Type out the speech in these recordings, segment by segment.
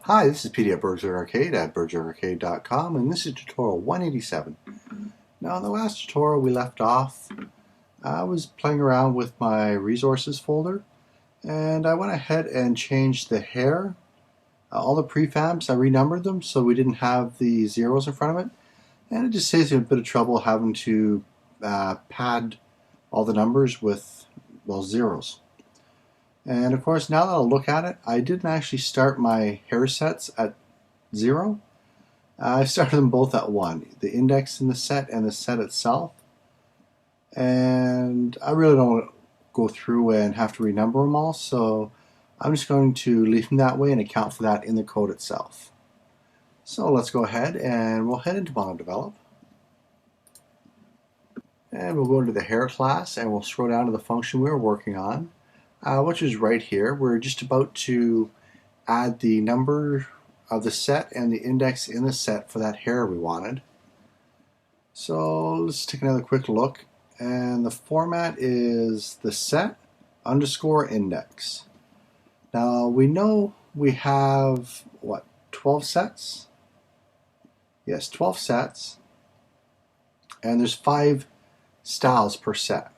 Hi, this is PD at BurgZerg Arcade at BurgZergArcade.com, and this is tutorial 187. Now, in the last tutorial we left off, I was playing around with my resources folder, and I went ahead and changed the hair. All the prefabs, I renumbered them so we didn't have the zeros in front of it, and it just saves me a bit of trouble having to pad all the numbers with, well, zeros. And of course, now that I'll look at it, I didn't actually start my hair sets at 0. I started them both at 1, the index in the set and the set itself. And I really don't want to go through and have to renumber them all, so I'm just going to leave them that way and account for that in the code itself. So let's go ahead and we'll head into MonoDevelop. And we'll go into the hair class and we'll scroll down to the function we were working on. Which is right here. We're just about to add the number of the set and the index in the set for that hair we wanted. So let's take another quick look, and the format is the set underscore index. Now we know we have, what, 12 sets? Yes, 12 sets, and there's 5 styles per set.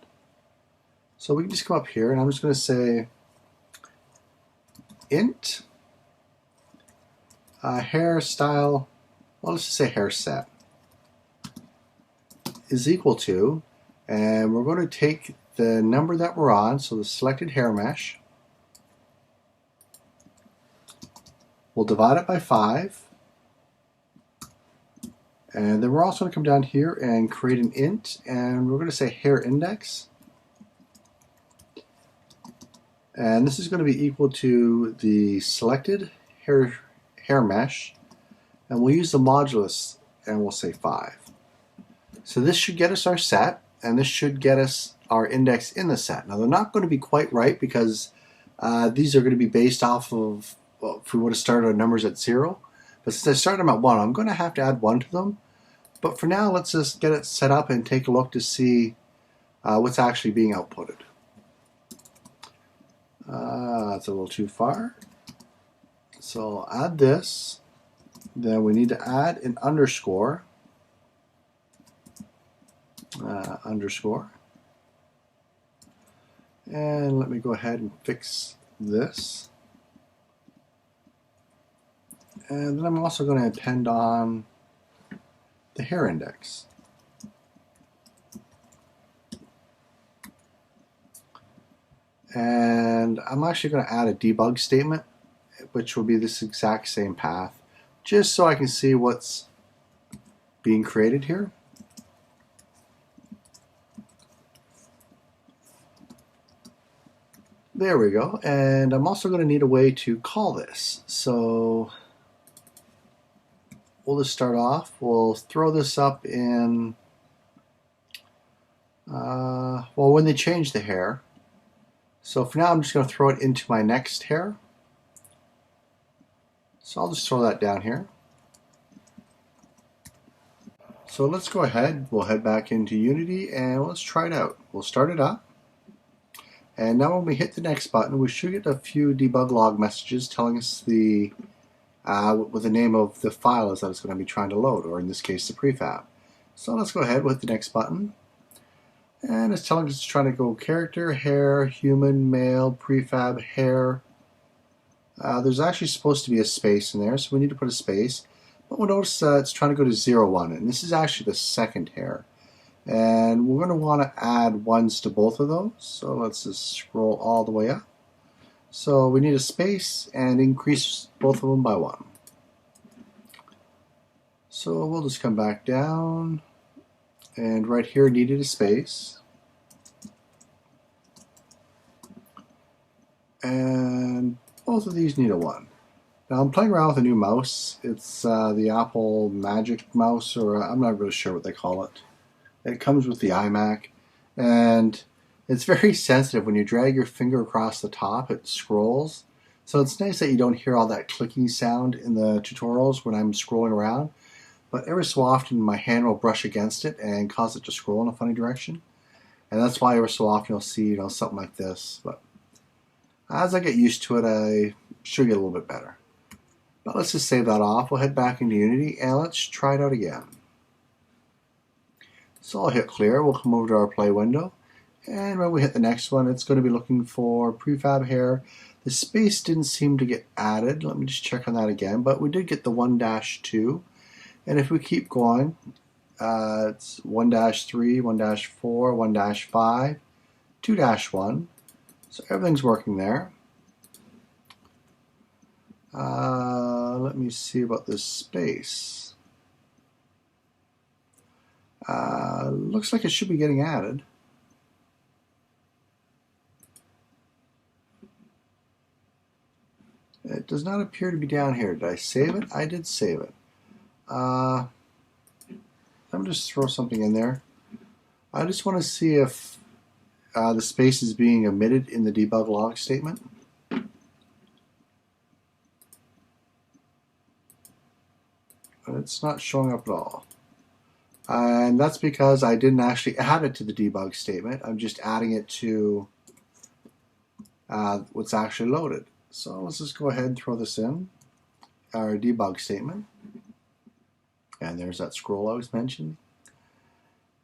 So we can just come up here, and I'm just going to say int hairstyle, well, let's just say hair set is equal to, and we're going to take the number that we're on, so the selected hair mesh, we'll divide it by 5, and then we're also going to come down here and create an int, and we're going to say hair index. And this is going to be equal to the selected hair mesh, and we'll use the modulus, and we'll say 5. So this should get us our set, and this should get us our index in the set. Now they're not going to be quite right because these are going to be based off of, well, if we would have started our numbers at 0, but since I started them at 1, I'm going to have to add 1 to them. But for now, let's just get it set up and take a look to see what's actually being outputted. That's a little too far. So I'll add this. Then we need to add an underscore. And let me go ahead and fix this. And then I'm also going to append on the hair index. And I'm actually going to add a debug statement, which will be this exact same path, just so I can see what's being created here. There we go. And I'm also going to need a way to call this. So we'll just start off. We'll throw this up in, well, when they change the hair. So for now, I'm just going to throw it into my next hair. So I'll just throw that down here. So let's go ahead. We'll head back into Unity and let's try it out. We'll start it up. And now when we hit the next button, we should get a few debug log messages telling us the what the name of the file is that it's going to be trying to load, or in this case, the prefab. So let's go ahead with the next button. And it's telling us it's trying to go character, hair, human, male, prefab, hair. There's actually supposed to be a space in there, so we need to put a space. But we'll notice it's trying to go to 0, 1, and this is actually the second hair. And we're going to want to add 1s to both of those, so let's just scroll all the way up. So we need a space and increase both of them by 1. So we'll just come back down. And right here needed a space. And both of these need a 1. Now I'm playing around with a new mouse. It's the Apple Magic mouse, or I'm not really sure what they call it. It comes with the iMac, and it's very sensitive. When you drag your finger across the top, it scrolls. So it's nice that you don't hear all that clicking sound in the tutorials when I'm scrolling around. But every so often my hand will brush against it and cause it to scroll in a funny direction. And that's why every so often you'll see, something like this. But as I get used to it, I should get a little bit better. But let's just save that off. We'll head back into Unity and let's try it out again. So I'll hit clear. We'll come over to our play window. And when we hit the next one, it's going to be looking for prefab hair. The space didn't seem to get added. Let me just check on that again. But we did get the 1-2. And if we keep going, it's 1-3, 1-4, 1-5, 2-1. So everything's working there. Let me see about this space. Looks like it should be getting added. It does not appear to be down here. Did I save it? I did save it. Let me just throw something in there. I just want to see if the space is being omitted in the debug log statement. But it's not showing up at all. And that's because I didn't actually add it to the debug statement. I'm just adding it to what's actually loaded. So let's just go ahead and throw this in, our debug statement. And there's that scroll I was mentioning.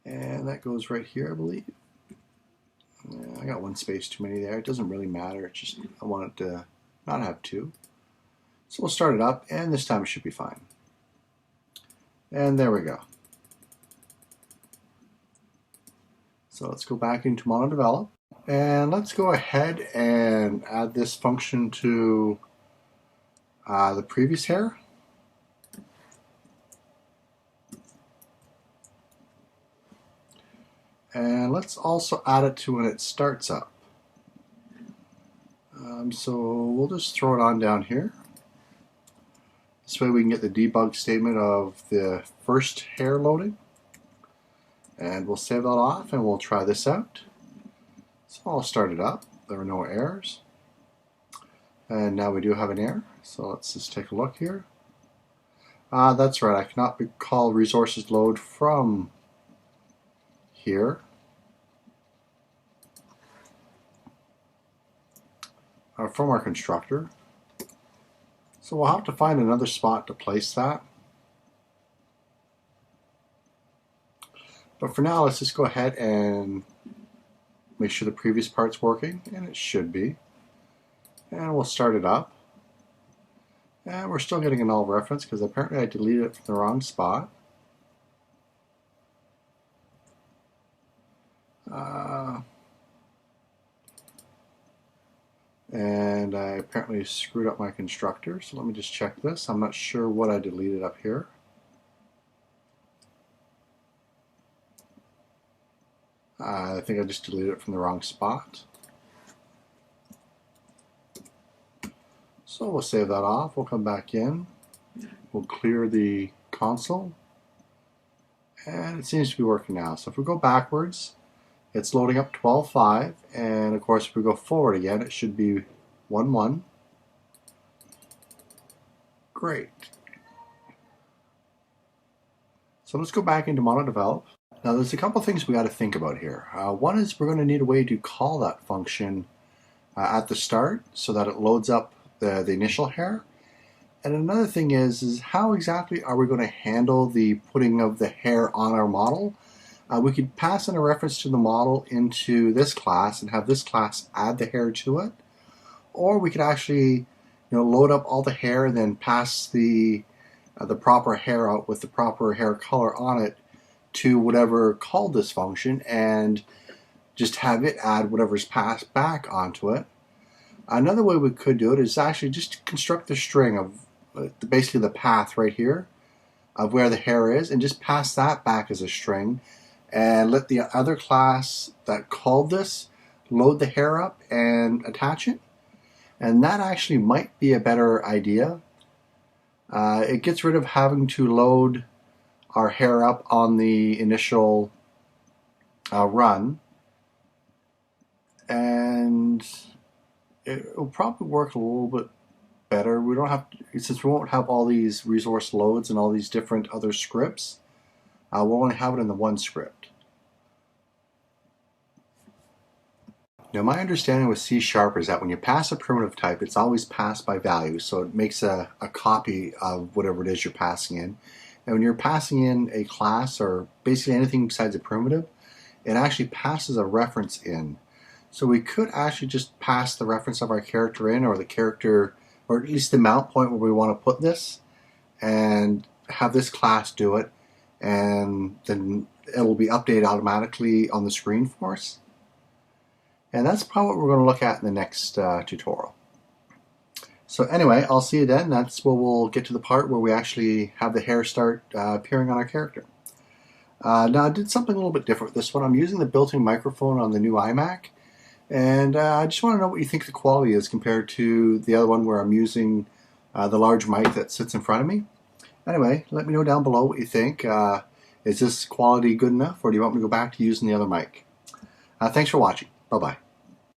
And that goes right here, I believe. Yeah, I got one space too many there. It doesn't really matter. It's just I want it to not have two. So we'll start it up, and this time it should be fine. And there we go. So let's go back into MonoDevelop. And let's go ahead and add this function to the previous hair. And let's also add it to when it starts up. So we'll just throw it on down here. This way we can get the debug statement of the first hair loading. And we'll save that off and we'll try this out. So I'll start it up. There were no errors. And now we do have an error. So let's just take a look here. That's right, I cannot call resources load from here. From our constructor. So we'll have to find another spot to place that. But for now, let's just go ahead and make sure the previous part's working, and it should be. And we'll start it up. And we're still getting a null reference because apparently I deleted it from the wrong spot. And I apparently screwed up my constructor, so let me just check this. I'm not sure what I deleted up here. I think I just deleted it from the wrong spot. So we'll save that off. We'll come back in. We'll clear the console. And it seems to be working now. So if we go backwards, it's loading up 12.5. And of course, if we go forward again, it should be 1.1. Great. So let's go back into MonoDevelop. Now there's a couple things we got to think about here. One is we're going to need a way to call that function at the start so that it loads up the initial hair. And another thing is how exactly are we going to handle the putting of the hair on our model? We could pass in a reference to the model into this class and have this class add the hair to it. Or we could actually load up all the hair and then pass the proper hair out with the proper hair color on it to whatever called this function and just have it add whatever's passed back onto it. Another way we could do it is actually just construct the string of basically the path right here of where the hair is and just pass that back as a string and let the other class that called this load the hair up and attach it. And that actually might be a better idea. It gets rid of having to load our hair up on the initial run, and it will probably work a little bit better. We don't have to, since we won't have all these resource loads and all these different other scripts, we'll only have it in the one script. Now my understanding with C# is that when you pass a primitive type, it's always passed by value, so it makes a copy of whatever it is you're passing in. And when you're passing in a class or basically anything besides a primitive, it actually passes a reference in. So we could actually just pass the reference of our character in, or the character, or at least the mount point where we want to put this, and have this class do it, and then it will be updated automatically on the screen for us. And that's probably what we're going to look at in the next tutorial. So anyway, I'll see you then. That's where we'll get to the part where we actually have the hair start appearing on our character. Now I did something a little bit different with this one. I'm using the built-in microphone on the new iMac, and I just want to know what you think the quality is compared to the other one where I'm using the large mic that sits in front of me. Anyway, let me know down below what you think. Is this quality good enough, or do you want me to go back to using the other mic? Thanks for watching. Bye-bye.